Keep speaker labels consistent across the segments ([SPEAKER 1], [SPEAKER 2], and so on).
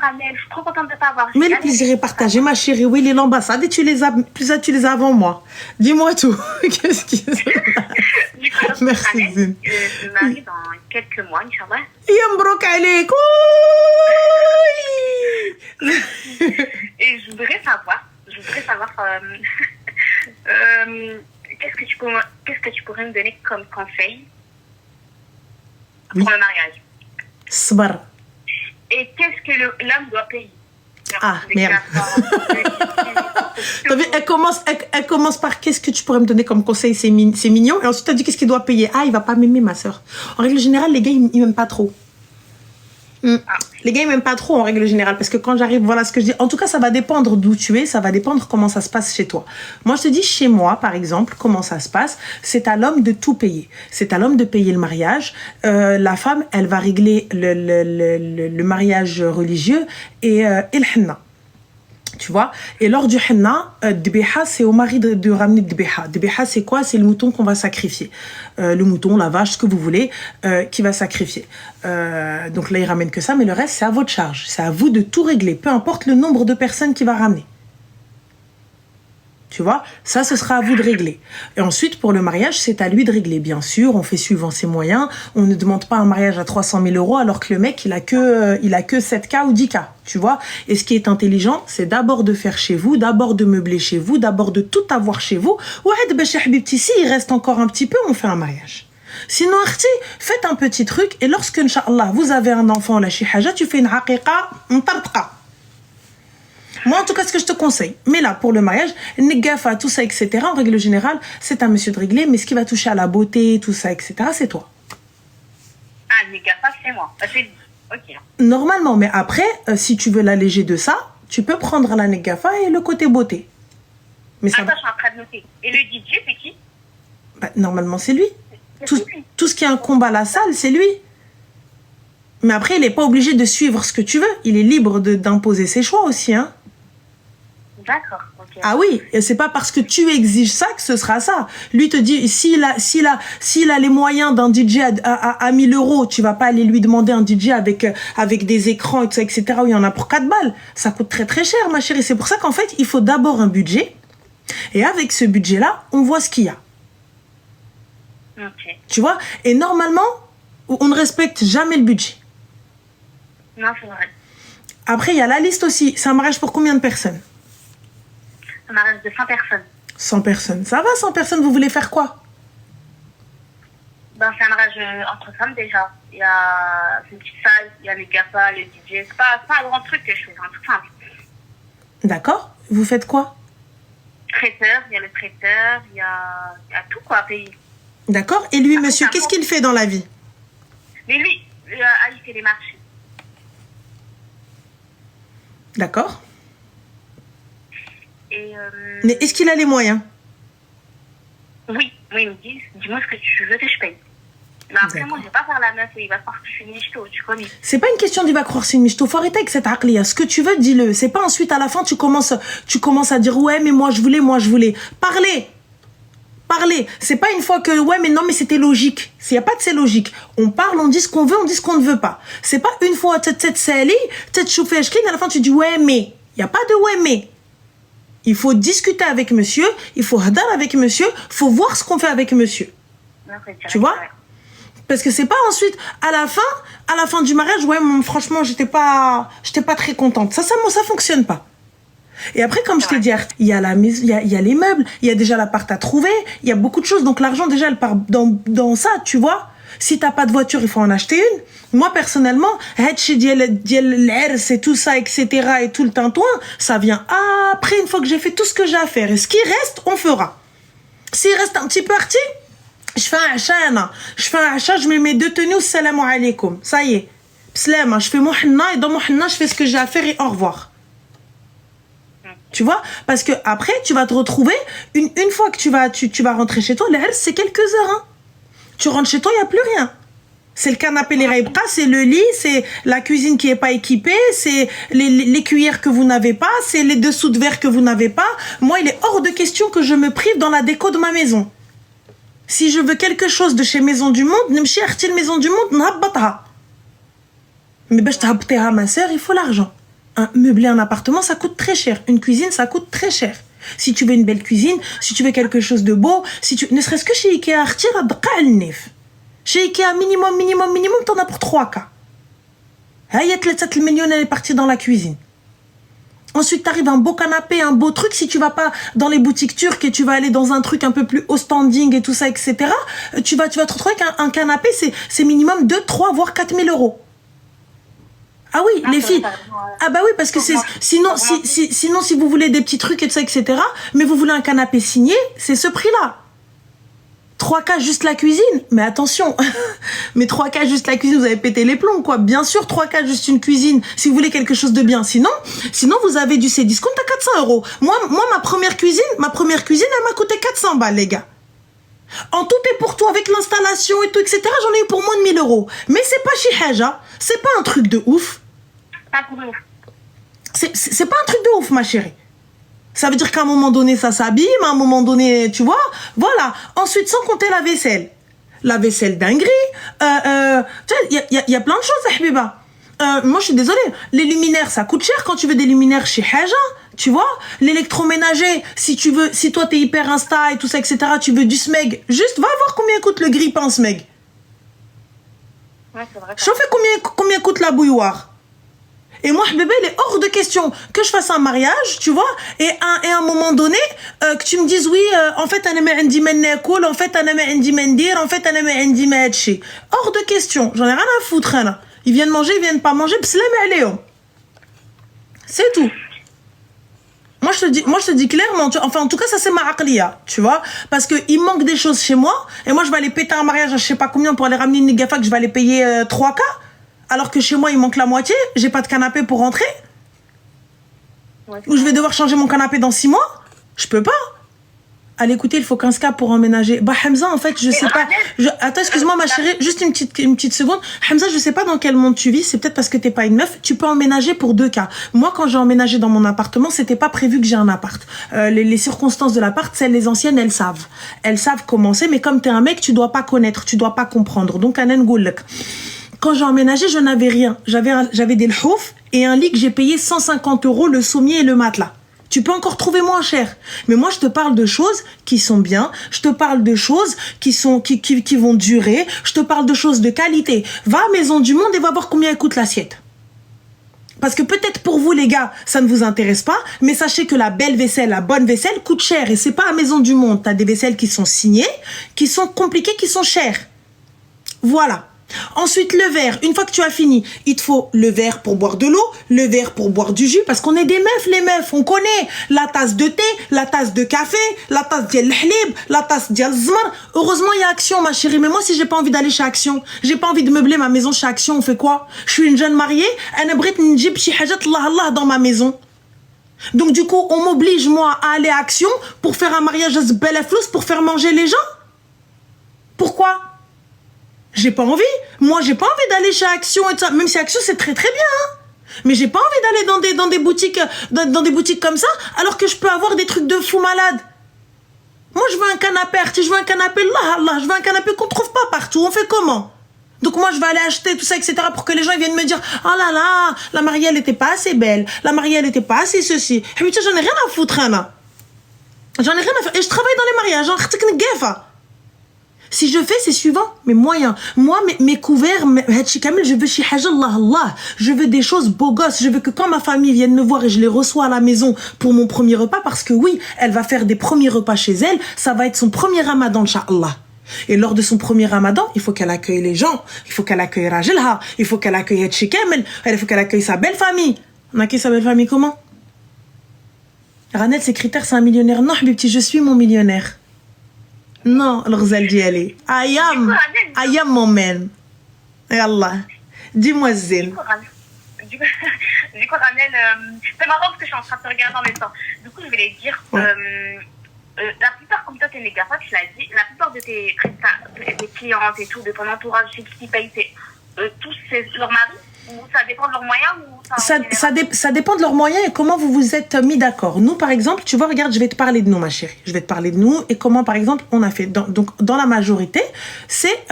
[SPEAKER 1] Amel. Je suis trop contente de t'avoir.
[SPEAKER 2] Mais le plaisir est partagé, ma chérie. Oui, les l'ambassade et tu les as avant moi. Dis-moi tout. Qu'est-ce qui se passe? Merci, Zine.
[SPEAKER 1] Je me marie dans quelques mois, Inch'Allah.
[SPEAKER 2] Yambrok عليك.
[SPEAKER 1] Et je voudrais savoir qu'est-ce que tu pourrais me donner comme conseil pour le mariage?
[SPEAKER 2] Sabr.
[SPEAKER 1] Et qu'est-ce que l'homme doit payer?
[SPEAKER 2] Ah, merde. T'as vu, elle commence par qu'est-ce que tu pourrais me donner comme conseil, c'est mignon. Et ensuite, elle dit qu'est-ce qu'il doit payer. Ah, il va pas m'aimer, ma soeur. En règle générale, les gars, ils m'aiment pas trop. Les gars, ils m'aiment pas trop en règle générale. Parce que quand j'arrive, voilà ce que je dis. En tout cas, ça va dépendre d'où tu es. Ça va dépendre comment ça se passe chez toi. Moi, je te dis, chez moi, par exemple, comment ça se passe. C'est à l'homme de tout payer. C'est à l'homme de payer le mariage. La femme, elle va régler le mariage religieux et le henna. Tu vois, et lors du henna, dbiha, c'est au mari de ramener dbiha. Dbiha, c'est quoi? C'est le mouton qu'on va sacrifier. Le mouton, la vache, ce que vous voulez, qui va sacrifier. Donc là, il ramène que ça, mais le reste, c'est à votre charge. C'est à vous de tout régler, peu importe le nombre de personnes qu'il va ramener. Tu vois, ça, ce sera à vous de régler. Et ensuite, pour le mariage, c'est à lui de régler. Bien sûr, on fait suivant ses moyens. On ne demande pas un mariage à 300 000 euros alors que le mec, il a que 7K ou 10K. Tu vois. Et ce qui est intelligent, c'est d'abord de faire chez vous, d'abord de meubler chez vous, d'abord de tout avoir chez vous. Ouais, si il reste encore un petit peu, on fait un mariage. Sinon, faites un petit truc et lorsque, Inch'Allah, vous avez un enfant, la shihaja, tu fais une haqiqa, mtarqa. Moi, en tout cas, ce que je te conseille. Mais là, pour le mariage, Negafa, tout ça, etc., en règle générale, c'est un monsieur de régler, mais ce qui va toucher à la beauté, tout ça, etc., c'est toi.
[SPEAKER 1] Ah, Negafa, c'est moi. Ok.
[SPEAKER 2] Normalement, mais après, si tu veux l'alléger de ça, tu peux prendre la Negafa et le côté beauté. Mais ça
[SPEAKER 1] Attends, je suis en train de noter. Et le DJ, c'est qui?
[SPEAKER 2] Bah, normalement, c'est lui. Tout ce qui incombe à la salle, c'est lui. Mais après, il n'est pas obligé de suivre ce que tu veux. Il est libre d'imposer ses choix aussi, hein.
[SPEAKER 1] D'accord, ok.
[SPEAKER 2] Ah oui, et c'est pas parce que tu exiges ça que ce sera ça. Lui te dit, s'il a les moyens d'un DJ à 1000 euros, tu vas pas aller lui demander un DJ avec des écrans, etc., où il y en a pour 4 balles. Ça coûte très très cher, ma chérie. C'est pour ça qu'en fait, il faut d'abord un budget. Et avec ce budget-là, on voit ce qu'il y a.
[SPEAKER 1] Ok.
[SPEAKER 2] Tu vois? Et normalement, on ne respecte jamais le budget.
[SPEAKER 1] Non, c'est vrai.
[SPEAKER 2] Après, il y a la liste aussi. C'est un mariage pour combien de personnes?
[SPEAKER 1] Un mariage de 100 personnes.
[SPEAKER 2] 100 personnes. Ça va, 100 personnes, vous voulez faire quoi?
[SPEAKER 1] Ben, c'est un mariage entre femmes déjà. Il y a une petite salle, il y a les GAFA, les DJ. C'est pas un grand truc que je fais, c'est un truc simple.
[SPEAKER 2] D'accord. Vous faites quoi?
[SPEAKER 1] Traiteur, il y a le traiteur, il y a tout quoi à payer.
[SPEAKER 2] D'accord. Et lui, monsieur, qu'est-ce qu'il fait dans la vie?
[SPEAKER 1] Mais lui, il fait les marchés.
[SPEAKER 2] D'accord.
[SPEAKER 1] Et
[SPEAKER 2] mais est-ce qu'il a les moyens?
[SPEAKER 1] Oui, il me dit, dis-moi ce que tu veux que je paye. Mais après, moi, je vais pas faire la meuf et il va croire que je suis une michto, tu connais. C'est pas
[SPEAKER 2] une question d'il va croire que c'est une michto. Faut arrêter avec cette aqliya. Ce que tu veux, dis-le. C'est pas ensuite, à la fin, tu commences à dire, ouais, mais moi, je voulais. Parlez. C'est pas une fois que, ouais, mais non, mais c'était logique. S'il y a pas de c'est logique. On parle, on dit ce qu'on veut, on dit ce qu'on ne veut pas. C'est pas une fois, tête sali, tête chauffée, à la fin, tu dis, ouais, mais. Il y a pas de ouais, mais. Il faut discuter avec monsieur, il faut hadar avec monsieur, il faut voir ce qu'on fait avec monsieur. Tu vois? Parce que c'est pas ensuite, à la fin du mariage, ouais, franchement, j'étais pas très contente. Ça fonctionne pas. Et après, comme je t'ai dit, il y a la maison, il y a les meubles, il y a déjà l'appart à trouver, il y a beaucoup de choses. Donc l'argent, déjà, elle part dans ça, tu vois? Si t'as pas de voiture, il faut en acheter une. Moi, personnellement, c'est tout ça, etc., et tout le tintouin, ça vient après, une fois que j'ai fait tout ce que j'ai à faire. Et ce qui reste, on fera. S'il reste un petit peu arti, je fais un achat, je mets mes 2 tenues, salam alaikum. Ça y est. Slama, je fais mon henna, et dans mon henna, je fais ce que j'ai à faire et au revoir. Tu vois? Parce que après, tu vas te retrouver, une fois que tu vas rentrer chez toi, c'est quelques heures, hein. Tu rentres chez toi, il n'y a plus rien. C'est le canapé, les raibras, c'est le lit, c'est la cuisine qui n'est pas équipée, c'est les cuillères que vous n'avez pas, c'est les dessous de verre que vous n'avez pas. Moi, il est hors de question que je me prive dans la déco de ma maison. Si je veux quelque chose de chez Maison du Monde, Maison du Monde, mais ma soeur, il faut l'argent. Meubler un appartement, ça coûte très cher. Une cuisine, ça coûte très cher. Si tu veux une belle cuisine, si tu veux quelque chose de beau, si tu... ne serait-ce que chez Ikea, chez Ikea, minimum, t'en as pour 3K. Hayat le 7 millions, elle est partie dans la cuisine. Ensuite, t'arrives un beau canapé, un beau truc. Si tu vas pas dans les boutiques turques et tu vas aller dans un truc un peu plus haut standing et tout ça, etc., tu vas te retrouver avec un canapé, c'est minimum 2, 3, voire 4 000 euros. Ah oui, les filles. Ah bah oui, parce que sinon, si vous voulez des petits trucs et tout ça, etc., mais vous voulez un canapé signé, c'est ce prix-là. 3K juste la cuisine. Mais attention, mais 3K juste la cuisine, vous avez pété les plombs, quoi. Bien sûr, 3K juste une cuisine, si vous voulez quelque chose de bien. Sinon, vous avez du Cdiscount à 400 euros. Moi, ma première cuisine, elle m'a coûté 400 balles, les gars. En tout et pour tout, avec l'installation et tout, etc., j'en ai eu pour moins de 1000 euros. Mais c'est pas chihaja, c'est pas un truc de ouf. C'est pas un truc de ouf, ma chérie. Ça veut dire qu'à un moment donné, ça s'abîme, à un moment donné, tu vois. Voilà. Ensuite, sans compter la vaisselle. La vaisselle dinguerie. Il y a plein de choses, Habiba. Moi, je suis désolée. Les luminaires, ça coûte cher quand tu veux des luminaires chez Haja. Tu vois. L'électroménager, si toi, t'es hyper insta et tout ça, etc., tu veux du SMEG. Juste, va voir combien coûte le grille-pain SMEG.
[SPEAKER 1] Ouais, c'est vrai.
[SPEAKER 2] Chauffez combien coûte la bouilloire. Et moi, bébé, il est hors de question que je fasse un mariage, tu vois, et à un moment donné, que tu me dises, oui, en fait, en fait, hors de question. J'en ai rien à foutre, hein. Ils viennent manger, ils viennent pas manger, c'est tout. Moi, je te dis clairement, enfin, en tout cas, ça, c'est ma aqliya, tu vois, parce que il manque des choses chez moi, et moi, je vais aller péter un mariage à je sais pas combien pour aller ramener une nigafa que je vais aller payer 3K. Alors que chez moi, il manque la moitié, j'ai pas de canapé pour rentrer. Ouais, ou je vais devoir changer mon canapé dans 6 mois. Je peux pas. Allez, écoutez, il faut 15K pour emménager. Bah, Hamza, en fait, je sais pas. Attends, excuse-moi, ma chérie, juste une petite seconde. Hamza, je sais pas dans quel monde tu vis. C'est peut-être parce que t'es pas une meuf. Tu peux emménager pour 2K. Moi, quand j'ai emménagé dans mon appartement, c'était pas prévu que j'ai un appart. Les circonstances de l'appart, celles les anciennes, elles savent. Elles savent comment c'est, mais comme t'es un mec, tu dois pas connaître, tu dois pas comprendre. Donc, Anen Goulek. Quand j'ai emménagé, je n'avais rien. J'avais des lhouf et un lit que j'ai payé 150 euros, le sommier et le matelas. Tu peux encore trouver moins cher. Mais moi, je te parle de choses qui sont bien. Je te parle de choses qui vont durer. Je te parle de choses de qualité. Va à Maison du Monde et va voir combien coûte l'assiette. Parce que peut-être pour vous, les gars, ça ne vous intéresse pas, mais sachez que la belle vaisselle, la bonne vaisselle coûte cher. Et c'est pas à Maison du Monde. T'as des vaisselles qui sont signées, qui sont compliquées, qui sont chères. Voilà. Ensuite, le verre. Une fois que tu as fini, il te faut le verre pour boire de l'eau, le verre pour boire du jus, parce qu'on est des meufs, les meufs. On connaît la tasse de thé, la tasse de café, la tasse d'yal l'hlib, la tasse d'yal zmar. Heureusement, il y a Action, ma chérie. Mais moi, si j'ai pas envie d'aller chez Action, j'ai pas envie de meubler ma maison chez Action, on fait quoi? Je suis une jeune mariée, elle brite n'jib chi hajat Allah dans ma maison. Donc, du coup, on m'oblige, moi, à aller à Action pour faire un mariage à Zbelaflous, pour faire manger les gens. Pourquoi? J'ai pas envie. Moi, j'ai pas envie d'aller chez Action et tout ça. Même si Action, c'est très très bien, hein. Mais j'ai pas envie d'aller dans des boutiques comme ça, alors que je peux avoir des trucs de fou malade. Moi, je veux un canapé, je veux un canapé, je veux un canapé qu'on trouve pas partout. On fait comment? Donc moi, je vais aller acheter tout ça, etc. pour que les gens ils viennent me dire, oh là là, la mariée, elle était pas assez belle. La mariée, elle était pas assez ceci. Et puis, j'en ai rien à foutre, hein. J'en ai rien à faire. Et je travaille dans les mariages, hein. Si je fais, c'est suivant mes moyens. Moi, mes couverts, je veux chez Haja Allah. Je veux des choses beaux gosses. Je veux que quand ma famille vienne me voir et je les reçois à la maison pour mon premier repas, parce que oui, elle va faire des premiers repas chez elle, ça va être son premier ramadan, Inch'Allah. Et lors de son premier ramadan, il faut qu'elle accueille les gens. Il faut qu'elle accueille Rajelha. Il faut qu'elle accueille Tchikamel. Il faut qu'elle accueille sa belle famille. On accueille sa belle famille comment? Ranel, ses critères, c'est un millionnaire. Non, Habibti, je suis mon millionnaire. Non, الغزال ديالي I am mon man. Yallah. Dis-moi Zil.
[SPEAKER 1] Du coup, Ranel, c'est marrant parce que je suis en train de te regarder en même temps. Du coup, je voulais dire, la plupart, comme toi, t'es méga fat, tu l'as dit, la plupart de tes clientes et tout, de ton entourage, qui paye, tous c'est leur mari, ou ça dépend de leurs moyens, ou
[SPEAKER 2] ça dépend de leurs moyens et comment vous vous êtes mis d'accord. Nous, par exemple, tu vois, regarde, je vais te parler de nous, ma chérie. Je vais te parler de nous et comment, par exemple, on a fait. Donc, dans la majorité, c'est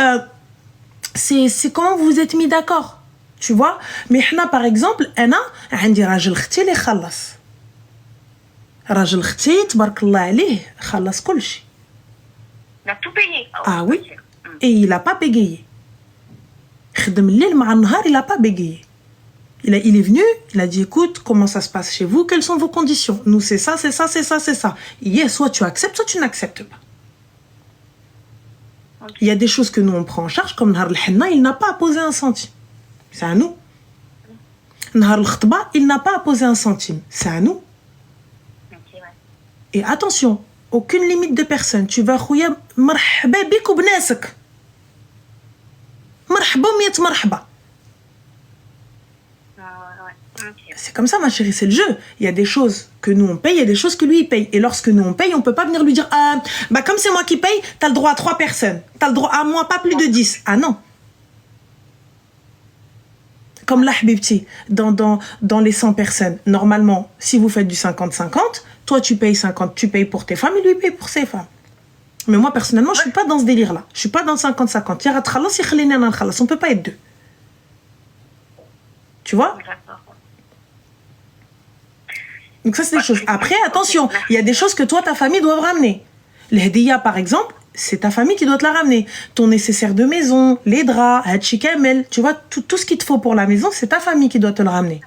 [SPEAKER 2] comment vous vous êtes mis d'accord. Tu vois? Mais حنا par exemple, أنا عندي راجل أختي اللي خلص. راجل أختي تبارك الله عليه خلص كل شيء.
[SPEAKER 1] Il a tout payé.
[SPEAKER 2] Ah oui? Et il a pas bégayé. خدم الليل مع النهار, il a pas bégayé. Il est venu, il a dit écoute, comment ça se passe chez vous, quelles sont vos conditions? Nous c'est ça, c'est ça, c'est ça, c'est ça. Yes, soit tu acceptes, soit tu n'acceptes pas. Okay. Il y a des choses que nous on prend en charge, comme Nahar al-Henna, il n'a pas à poser un centime. C'est à nous. Nahar al-Khtba, il n'a pas à poser un centime. C'est à nous.
[SPEAKER 1] Okay, ouais.
[SPEAKER 2] Et attention, aucune limite de personne. Tu vas khouya marhaba bik ou bnasak. Marhaba ou miet marhaba.
[SPEAKER 1] Okay.
[SPEAKER 2] C'est comme ça, ma chérie, c'est le jeu. Il y a des choses que nous on paye, il y a des choses que lui il paye. Et lorsque nous on paye, on peut pas venir lui dire ah, bah comme c'est moi qui paye, t'as le droit à 3 personnes. T'as le droit à moi, pas plus de 10. Ah non. Comme là, Habibti, dans les 100 personnes, normalement, si vous faites du 50-50, toi tu payes 50, tu payes pour tes femmes et lui paye pour ses femmes. Mais moi, personnellement, je suis pas dans ce délire-là. Je suis pas dans le 50-50. On peut pas être deux. Tu vois? Donc ça, c'est des choses. Après, attention, il y a des choses que toi, ta famille doit ramener. Les hediya, par exemple, c'est ta famille qui doit te la ramener. Ton nécessaire de maison, les draps, Hatchikamel, tu vois, tout ce qu'il te faut pour la maison, c'est ta famille qui doit te le ramener.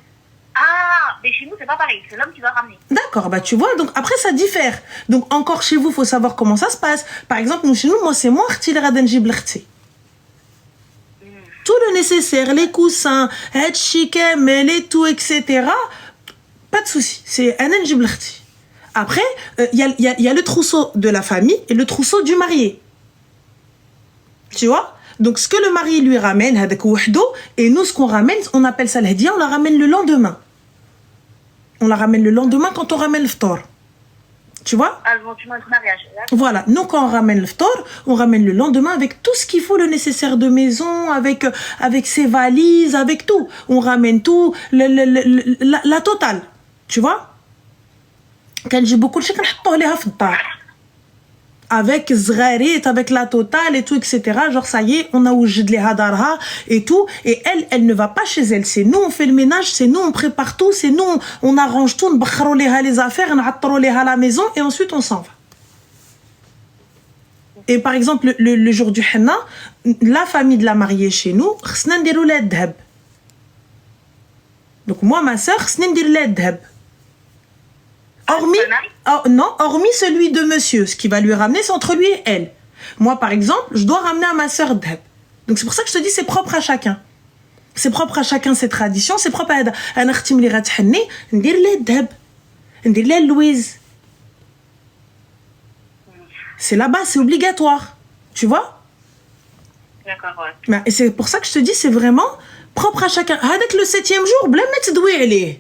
[SPEAKER 1] Ah, mais chez nous, c'est pas pareil. C'est l'homme qui doit ramener.
[SPEAKER 2] D'accord, bah tu vois, donc après, ça diffère. Donc encore chez vous, il faut savoir comment ça se passe. Par exemple, nous, chez nous, moi, c'est moi, tout le nécessaire, les coussins, Hatchikamel et tout, etc., pas de souci, c'est un enjiblerti. Après, il y a le trousseau de la famille et le trousseau du marié. Tu vois? Donc, ce que le mari lui ramène, et nous, ce qu'on ramène, on appelle ça l'hadiya, on la ramène le lendemain. On la ramène le lendemain quand on ramène le ftor. Tu vois?
[SPEAKER 1] Ah, le lendemain du mariage.
[SPEAKER 2] Voilà, nous, quand on ramène le ftor, on ramène le lendemain avec tout ce qu'il faut, le nécessaire de maison, avec ses valises, avec tout. On ramène tout, la totale. Tu vois? Quand j'ai beaucoup de chèques, avec zgharit, avec la totale et tout, etc. Genre, ça y est, on a oujid les hadarha et tout. Et elle ne va pas chez elle. C'est nous, on fait le ménage, c'est nous, on prépare tout, c'est nous, on arrange tout, on bakharo les affaires, on attaro les à la maison et ensuite on s'en va. Et par exemple, le jour du henna, la famille de la mariée chez nous, khsna ndiru la dhab. Donc moi, ma sœur, khsna ndiru la dhab. Hormis celui de monsieur, ce qui va lui ramener, c'est entre lui et elle. Moi, par exemple, je dois ramener à ma sœur dhab. Donc c'est pour ça que je te dis, c'est propre à chacun. C'est propre à chacun ses traditions, c'est propre à un khtim li ghathanni, ndir la dhab, ndir la Louise. C'est là-bas, c'est obligatoire. Tu vois?
[SPEAKER 1] D'accord, ouais.
[SPEAKER 2] Et c'est pour ça que je te dis, c'est vraiment propre à chacun. Avec le 7e jour, bla ma tdoui عليه.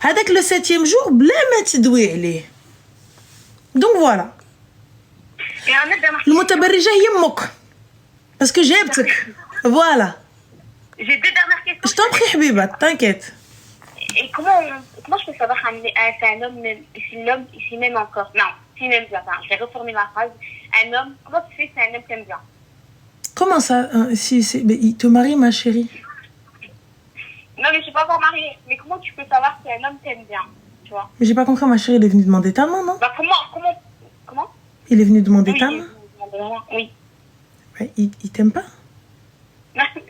[SPEAKER 2] Avec le 7e jour, bla ma tdoui عليه. Donc voilà. Le mutabarrija yemok. Parce que j'aime. Voilà.
[SPEAKER 1] J'ai 2 dernières questions.
[SPEAKER 2] Je t'en prie, Habiba, t'inquiète.
[SPEAKER 1] Et comment je peux savoir c'est un homme, si l'homme, s'il m'aime encore? Non, s'il m'aime bien. Enfin, je vais reformer ma phrase. Un homme, comment tu sais que c'est un homme qui t'aime bien?
[SPEAKER 2] Comment ça mais il te marie, ma chérie?
[SPEAKER 1] Non, mais je suis pas encore mariée. Mais comment tu peux savoir si un homme t'aime bien? Tu vois?
[SPEAKER 2] Mais j'ai pas compris, ma chérie, il est venu demander ta main, non?
[SPEAKER 1] Bah, comment?
[SPEAKER 2] Il est venu demander ta main?
[SPEAKER 1] Oui.
[SPEAKER 2] Ouais, il t'aime pas?
[SPEAKER 1] Non, mais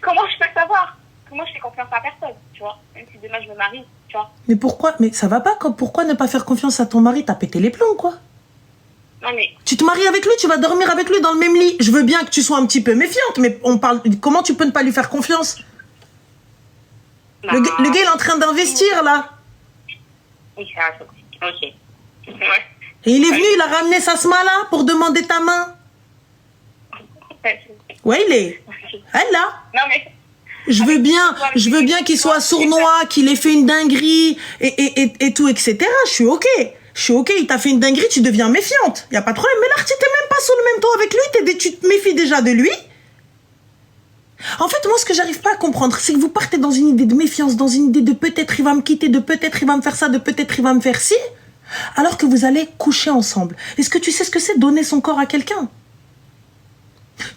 [SPEAKER 1] comment je peux savoir? Comment je fais confiance à personne, tu vois? Même si demain je me marie, tu vois?
[SPEAKER 2] Mais pourquoi? Mais ça va pas, pourquoi ne pas faire confiance à ton mari? T'as pété les plombs, quoi?
[SPEAKER 1] Non, mais...
[SPEAKER 2] Tu te maries avec lui, tu vas dormir avec lui dans le même lit. Je veux bien que tu sois un petit peu méfiante, mais on parle... Comment tu peux ne pas lui faire confiance? Le gars, il est en train d'investir, là.
[SPEAKER 1] Oui, c'est un truc. Ok. Ouais.
[SPEAKER 2] Et il est venu, il a ramené sa smala pour demander ta main. Ouais, il est. Elle, là.
[SPEAKER 1] Non, mais...
[SPEAKER 2] Je veux bien qu'il soit sournois, qu'il ait fait une dinguerie, et tout, etc. Je suis ok, il t'a fait une dinguerie, tu deviens méfiante. Y a pas de problème. Mais là, tu t'es même pas sous le même toit avec lui, tu te méfies déjà de lui. En fait, moi, ce que j'arrive pas à comprendre, c'est que vous partez dans une idée de méfiance, dans une idée de peut-être il va me quitter, de peut-être il va me faire ça, de peut-être il va me faire ci, alors que vous allez coucher ensemble. Est-ce que tu sais ce que c'est donner son corps à quelqu'un?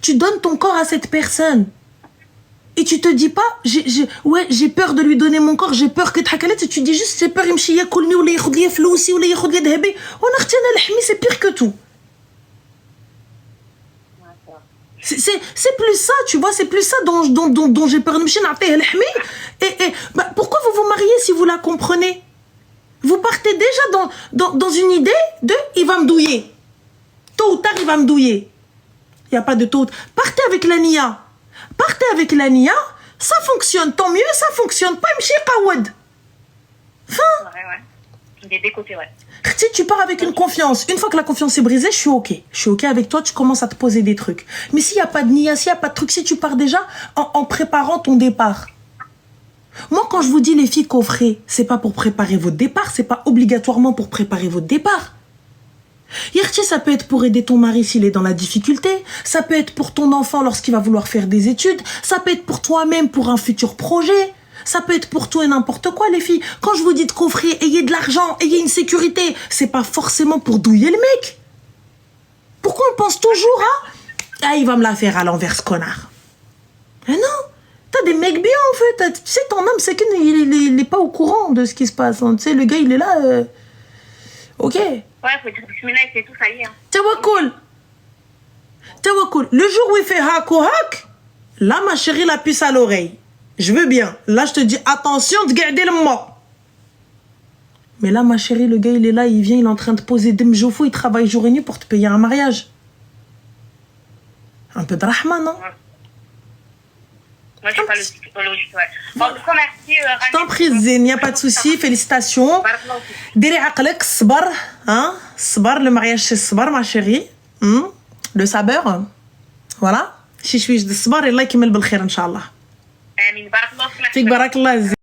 [SPEAKER 2] Tu donnes ton corps à cette personne. Et tu te dis pas, ouais, j'ai peur de lui donner mon corps, j'ai peur que تحكلت, et tu dis juste, j'ai peur يمشي ياكلني ولا ياخذ لي فلوسي ولا ياخذ لي ذهبي. وانا اختي انا لحمي, c'est pire que tout. C'est plus ça, tu vois, c'est plus ça dont j'ai peur. Et bah, pourquoi vous vous mariez si vous la comprenez? Vous partez déjà dans une idée de il va me douiller. Tôt ou tard, il va me douiller. Il n'y a pas de tôt. Partez avec la nia. Partez avec la nia. Ça fonctionne, tant mieux, ça fonctionne pas. M'chi qawad. Fin.
[SPEAKER 1] Ouais. Des deux côtés, ouais.
[SPEAKER 2] Si tu pars avec une confiance, une fois que la confiance est brisée, je suis ok. Je suis ok avec toi, tu commences à te poser des trucs. Mais s'il n'y a pas de nia, s'il n'y a pas de truc, si tu pars déjà en préparant ton départ. Moi, quand je vous dis les filles coffrées, c'est pas pour préparer votre départ, c'est pas obligatoirement pour préparer votre départ. Yerti, ça peut être pour aider ton mari s'il est dans la difficulté, ça peut être pour ton enfant lorsqu'il va vouloir faire des études, ça peut être pour toi-même pour un futur projet. Ça peut être pour tout et n'importe quoi, les filles. Quand je vous dis de coffrer, ayez de l'argent, ayez une sécurité, c'est pas forcément pour douiller le mec. Pourquoi on pense toujours à ah, il va me la faire à l'envers, ce connard. Mais non, t'as des mecs bien, en fait. Tu sais, ton homme, c'est qu'il est pas au courant de ce qui se passe. Hein. Tu sais, le gars, il est là. Ok.
[SPEAKER 1] Ouais, faut dire bismillah, c'est tout, ça y est. Hein.
[SPEAKER 2] Tawakkul. Tawakkul. Le jour où il fait hak ou hak, là, ma chérie, la puce à l'oreille. Je veux bien. Là, je te dis, attention, de garder le mot. Mais là, ma chérie, le gars, il est là, il vient, il est en train de poser des mjofou, il travaille jour et nuit pour te payer un mariage. Un peu de rahma, non?
[SPEAKER 1] Moi, je sais pas le logique, ouais. Bon, en tout cas, merci.
[SPEAKER 2] Je t'en prie, Zine, il n'y a pas de souci. Félicitations. Diri aqlek, sbar. Hein? Sbar, le mariage, c'est sbar, ma chérie. Le sabeur. Voilà. Si je suis de sbar, Allah qui me le bel khair, Inch'Allah.
[SPEAKER 1] آمين بارك الله فيك
[SPEAKER 2] فيك بارك الله.